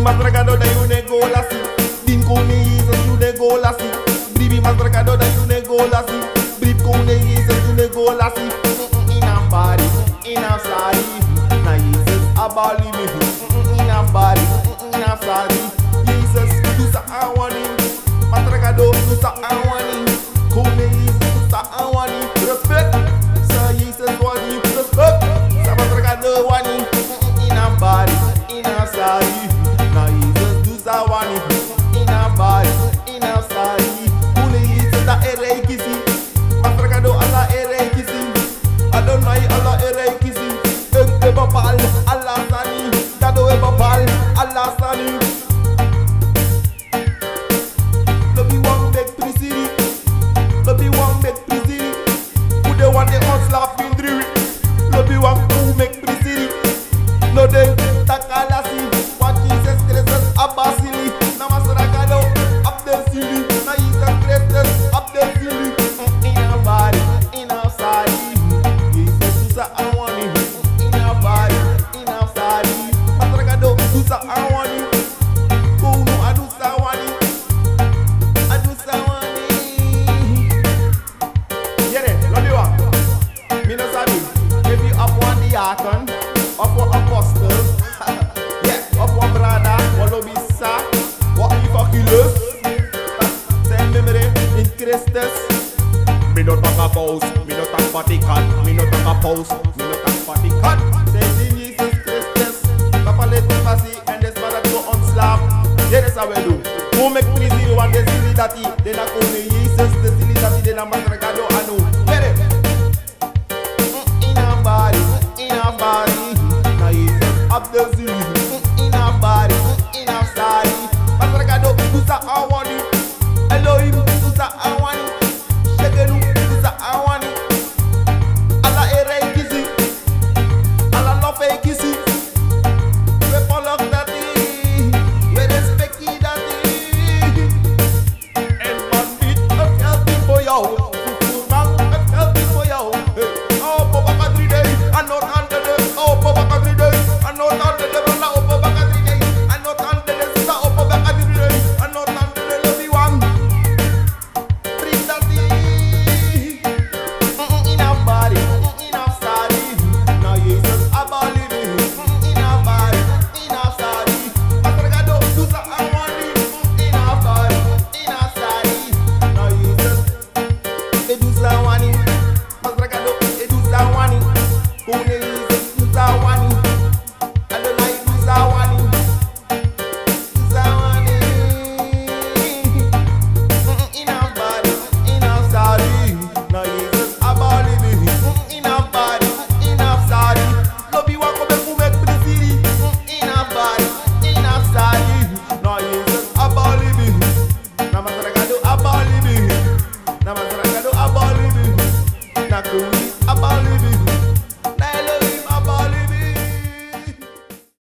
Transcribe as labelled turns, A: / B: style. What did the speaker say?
A: matragado da you ne go lasi. Din ko ne Jesus you ne go lasi. Bribi matragado da you ne go lasi. Brib ko ne Jesus you ne go lasi. In a body, in a sari. Na Jesus abali me. In a body, in a sari. Jesus do sa awani. Matragado do sa awani. Ko ne Jesus do sa awani. Respect. Sa Jesus wani. Respect. Sa matragado wani. In a body, in a sari. Na Jesus do sa wani. In a body, in a sari. Ko ne Jesus da ere kisi. Matragado ala ere kisi. Adonai ala ere kisi. Eba pal ala sani. Dado eba pal ala sani. Lobby one make prisiri. Lobby one make prisiri. Who they want the hot slap in driri. Lobby one who make prisiri. No de takalasi. What Jesus Christus abasili. Namasragado abdel sili. Na Jesus Christus abdel sili. In a body, in a side. Jesus sa awani. In a body, in a side. Matragado sa awani. Kuno adu sa awani. Adu sa awani. Yere, lobby wa. Mina sabi. If you up one diakon, up one apostle, yeah, up one brother, one lobby sa, what if a killers? Send memory in Christus. Me no talk about, me no talk Vatican, me no talk about, me no talk Vatican. Send in Jesus Christus. Kapale to pasi and this man that go on slap. Yeah, that's how we do. Who make me zero one, the silly daddy, then I call me Jesus, the silly daddy, then I'm